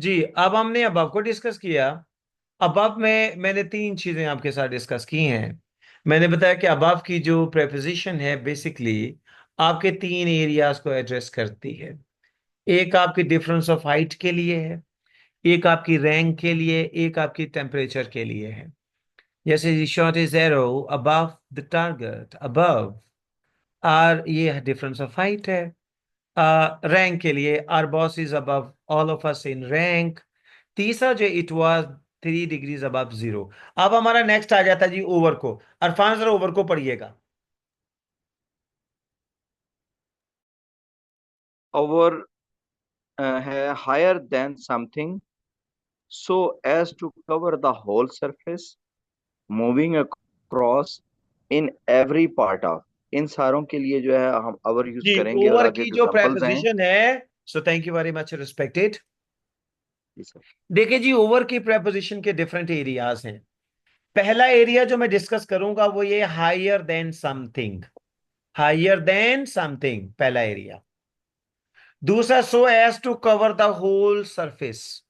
जी, अब हमने अबव को डिस्कस किया। अबव में मैंने तीन चीजें आपके साथ डिस्कस की हैं। मैंने बताया कि अबव की जो प्रेपोजिशन है बेसिकली आपके तीन एरियाज को एड्रेस करती है। एक आपकी डिफरेंस ऑफ हाइट के लिए है, एक आपकी रैंक के लिए, एक आपकी टेम्परेचर के लिए है। जैसे shot is arrow above the target, above our, ये डिफरेंस ऑफ हाइट है। रैंक के लिए our boss is above all of us in rank. तीसरा जो it was 3 degrees above zero. अब हमारा नेक्स्ट आ जाता है जी ओवर को। अरफान जरा ओवर को पढ़िएगा। ओवर है higher than something so as to cover the whole surface moving across in every part of. इन सारों के लिए जो है हम अवर यूज जी, करेंगे और ओवर आगे की जो एग्जांपल्स हैं। प्रेपोजिशन है, so thank you very much respected. जी सर। देखिए जी, ओवर की प्रेपोजिशन के डिफरेंट एरियाज हैं। पहला एरिया जो मैं डिस्कस करूंगा वो ये higher than something. Higher than something पहला एरिया। दूसरा so as to cover the whole surface.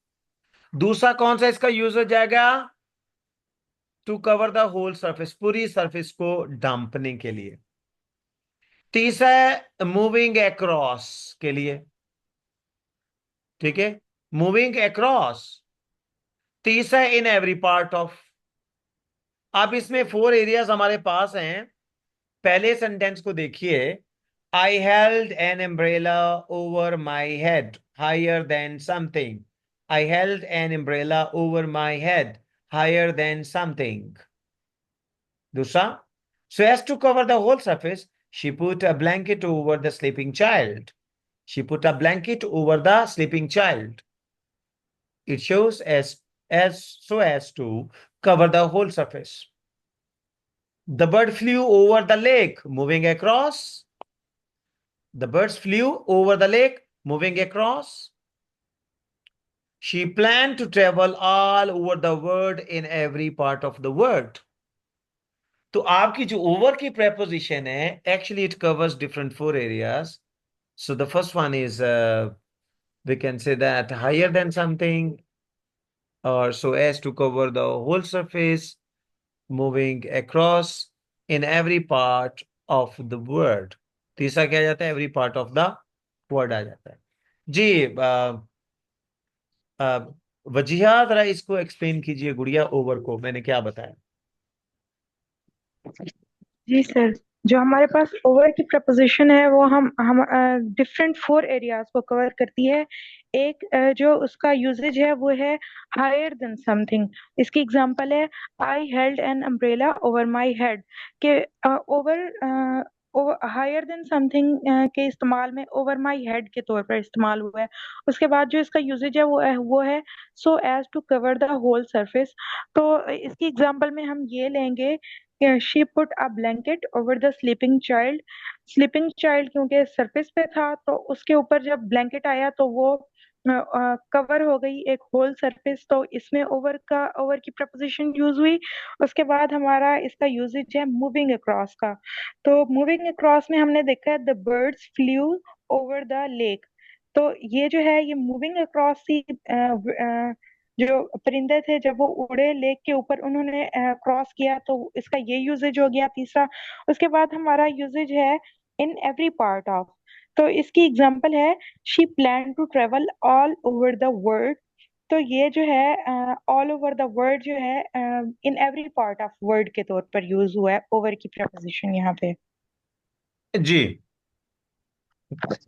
दूसरा कौन सा इसका यूज हो जाएगा? To cover the whole surface, पूरी सरफेस को ढांपने के लिए। तीसरा है मूविंग अक्रॉस के लिए। ठीक है, मूविंग अक्रॉस। तीसरा इन एवरी पार्ट ऑफ। अब इसमें फोर एरियाज हमारे पास हैं। पहले सेंटेंस को देखिए। I held an umbrella over my head higher than something. I held an umbrella over my head higher than something. दूसरा, so as to cover the whole surface, she put a blanket over the sleeping child. She put a blanket over the sleeping child. It shows as so as to cover the whole surface. The bird flew over the lake, moving across. The birds flew over the lake, moving across. She planned to travel all over the world in every part of the world. तो आपकी जो over की preposition है, actually it covers different four areas. So the first one is we can say that higher than something, or so as to cover the whole surface, moving across in every part of the word. तीसरा क्या आ जाता है? Every part of the word आ जाता है। जी, वजीहा जरा इसको एक्सप्लेन कीजिए गुड़िया, ओवर को मैंने क्या बताया। जी सर। जो हमारे पास ओवर की प्रपोजिशन है वो हम डिफरेंट फोर एरियाज को कवर करती है। एक जो उसका यूजेज है वो है हायर देन समथिंग। इसकी एग्जांपल है आई held an umbrella over my head. के ओवर हायर देन समथिंग के इस्तेमाल में ओवर माय हेड के तौर पर इस्तेमाल हुआ है। उसके बाद जो इसका यूजेज है वो है so as to cover the whole surface. तो इसकी एग्जांपल में हम ये लेंगे, she put a blanket over the sleeping child. Sleeping child क्योंकि सरफेस पे था तो उसके ऊपर जब ब्लैंकेट आया तो वो कवर हो गई एक होल सरफेस। तो इसमें ओवर की प्रपोजिशन यूज हुई। उसके बाद हमारा इसका यूजेज है मूविंग अक्रॉस का। तो मूविंग अक्रॉस में हमने देखा है the birds flu over the lake. तो ये जो है ये मूविंग अक्रॉस ही जो परिंदे थे जब वो उड़े लेक के ऊपर उन्होंने क्रॉस किया तो इसका ये यूजेज हो गया तीसरा। उसके बाद हमारा यूजेज है इन एवरी पार्ट ऑफ। तो इसकी एग्जांपल है she plan to travel all over the world. तो ये जो है ऑल ओवर द वर्ल्ड जो है इन एवरी पार्ट ऑफ वर्ल्ड के तौर पर यूज हुआ है ओवर की प्रपोजिशन यहाँ पे। जी,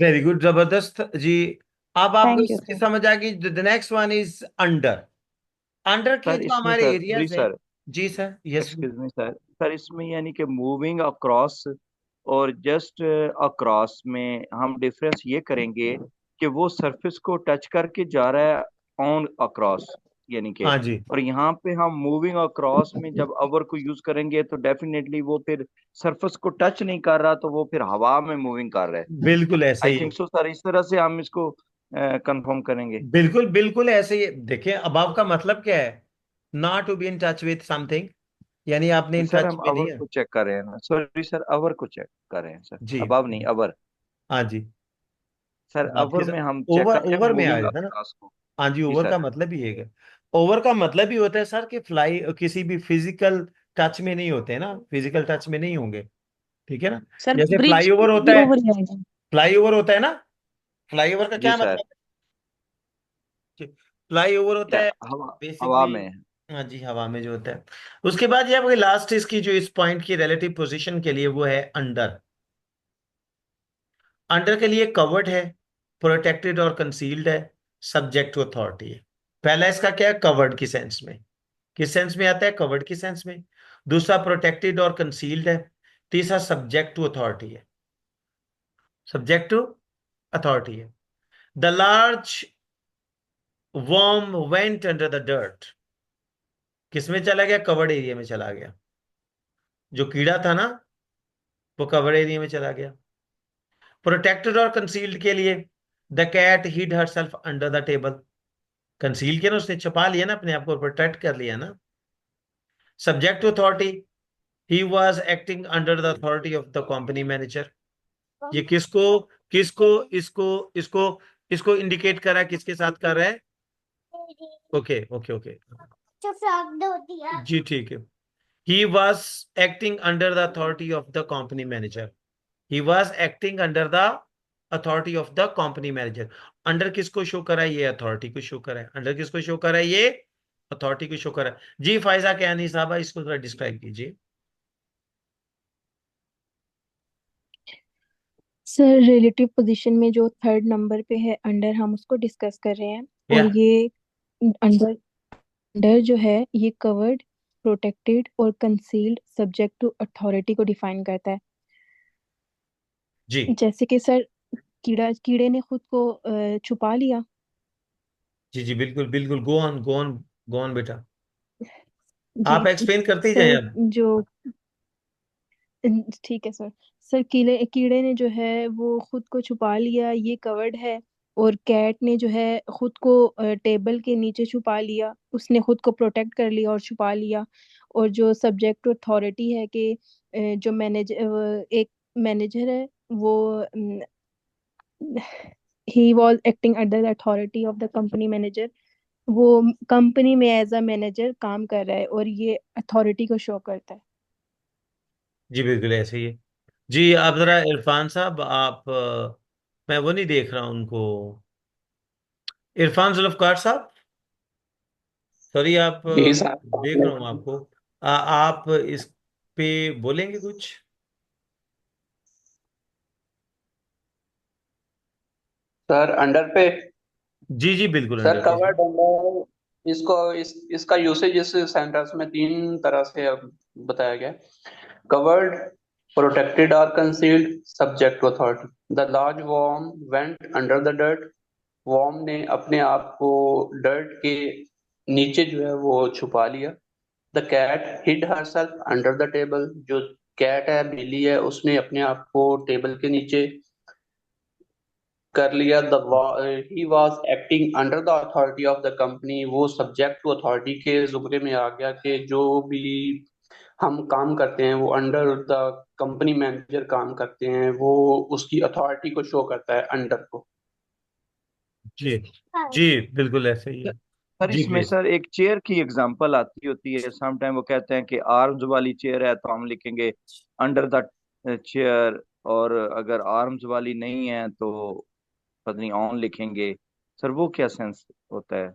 वेरी गुड, जबरदस्त जी। अब आपको थैंक यू इसकी सर। समझ आ गई। The next one is under. Under के सर जो इसमें हमारे सर जी एरियाज हैं। सर, जी sir, yes. Excuse me sir. Sir इसमें यानी कि मूविंग अक्रॉस और जस्ट अक्रॉस में हम डिफरेंस ये करेंगे कि वो सरफेस को टच करके जा रहा है ऑन अक्रॉस यानी कि। हाँ जी, और यहाँ पे हम मूविंग अक्रॉस में जब अवर को यूज करेंगे तो डेफिनेटली वो फिर सरफेस को टच नहीं कर रहा, तो वो फिर हवा में मूविंग कर रहा है। बिल्कुल ऐसे आई ही है। थिंक सो सर, इस तरह से हम इसको कंफर्म करेंगे। बिल्कुल बिल्कुल ऐसे ही है। देखिए, अभाव का मतलब क्या है? Not to be in touch with something, यानी आपने इन सर टच हम में नहीं अवर है। को चेक कर रहे हैं ना, सॉरी सर, अवर को चेक कर रहे हैं सर, जी, अबव नहीं अवर। हाँ जी। सर आपके अवर में साथ हम चेक ओवर कर रहे हैं ओवर में आ मूविंग जाता है ना। अक्रॉस को। हाँ जी, जी ओवर का सर। मतलब ही है। ओवर का मतलब ही होता है सर कि फ्लाई किसी भी फिजिकल टच में नहीं होते ना, फिजिकल टच में नहीं होंगे। ठीक है ना। सर जैसे ब्रिज फ्लाईओवर होता भी है, ओवर ही आएगा। फ्लाईओवर होता है ना, फ्लाईओवर का जी क्या सर। मतलब है? फ्लाईओवर होता क्या है हवा, हवा बेसिकली, में। हाँ जी, हवा में जो होता है। उसके बाद ये आपकी लास्ट इसकी जो इस पॉइंट की रिलेटिव पोजीशन के लिए वो है अंडर। अंडर के लिए कवर्ड है, प्रोटेक्टेड और कंसील्ड है, सब्जेक्ट टू अथॉरिटी है। पहला इसका क्या है, कवर्ड की सेंस में। किस सेंस में आता है, कवर्ड की सेंस में। दूसरा प्रोटेक्टेड और कंसील्ड है। तीसरा सब्जेक्ट टू अथॉरिटी है, सब्जेक्ट टू अथॉरिटी है। The large worm went under the dirt, किसमें चला गया, कवर्ड एरिया में चला गया। जो कीड़ा था ना, वो कवर्ड एरिया में चला गया। प्रोटेक्टेड और कंसील्ड के लिए, the cat hid herself under the table. Conceal किया ना, उसने छुपा लिया ना, अपने आप को प्रोटेक्ट कर लिया ना। Subject to authority, he was acting under the authority of the company manager. ये किसको, किसको, इसको, इसको, इसको इंडिकेट कर रहा है, किसके साथ कर रहा है। ओके ओके ओके, जी ठीक है। ही was acting under the authority of the company manager. He was acting under the authority of the company manager. Under किसको शो करा है, ये अथॉरिटी को शो करा है। अंडर किसको शो करा है, ये अथॉरिटी को शो करा है। जी फायजा कहनी साहबा, इसको थोड़ा डिस्क्राइब कीजिए। सर रिलेटिव पोजीशन में जो थर्ड नंबर पे है अंडर, हम उसको डिस्कस कर रहे हैं। या और ये अंडर, अंडर जो है ये कवर्ड, प्रोटेक्टेड और कंसील्ड सब्जेक्ट टू अथॉरिटी को डिफाइन करता है। जी जैसे कि सर कीड़े ने खुद को छुपा लिया। जी जी, बिल्कुल बिल्कुल, go on go on, go on बेटा, जी आप एक्सप्लेन करते ही जाएं सर, अब। जो ठीक है सर। सर कीड़े कीड़े ने जो है वो खुद को छुपा लिया, ये कवर्ड है। और कैट ने जो है खुद को टेबल के नीचे छुपा लिया, उसने खुद को प्रोटेक्ट कर लिया और छुपा लिया। और जो सब्जेक्ट अथॉरिटी है कि जो एक मैनेजर है वो, ही was acting under the authority of the company manager. वो कंपनी में एज अ मैनेजर काम कर रहा है और ये अथॉरिटी को शो करता है। जी बिल्कुल ऐसे ही है। जी आप जरा इरफान साहब, आप मैं वो नहीं देख रहा हूं उनको, इरफान जुल्फकार साहब, सॉरी आप जी सर। देख रहा हूँ आपको। आप इस पे बोलेंगे कुछ। सर अंडर पे। जी जी बिल्कुल, सर अंडर पे कवर्ड सर। अंडर, इसको इसका यूसेज इस सेंटेंस में तीन तरह से बताया गया। कवर्ड, प्रोटेक्टेड और concealed subject to authority. The large worm went under the dirt. Worm ने अपने आप को डर्ट के नीचे जो है वो छुपा लिया। The cat hid herself under the table. जो कैट है, बिल्ली है, उसने अपने आप को टेबल के नीचे कर लिया। The he was acting under the authority of the company. वो सब्जेक्ट टू अथॉरिटी के जुमरे में आ गया कि जो भी हम काम करते हैं वो अंडर द कंपनी मैनेजर काम करते हैं, वो उसकी अथॉरिटी को शो करता है अंडर को। जी जी बिल्कुल ऐसे ही है। सर जी इसमें प्लीज। सर एक चेयर की एग्जांपल आती होती है, सम टाइम वो कहते हैं कि आर्म्स वाली चेयर है तो हम लिखेंगे अंडर द चेयर, और अगर आर्म्स वाली नहीं है तो पता नहीं ऑन लिखेंगे। सर वो क्या सेंस होता है।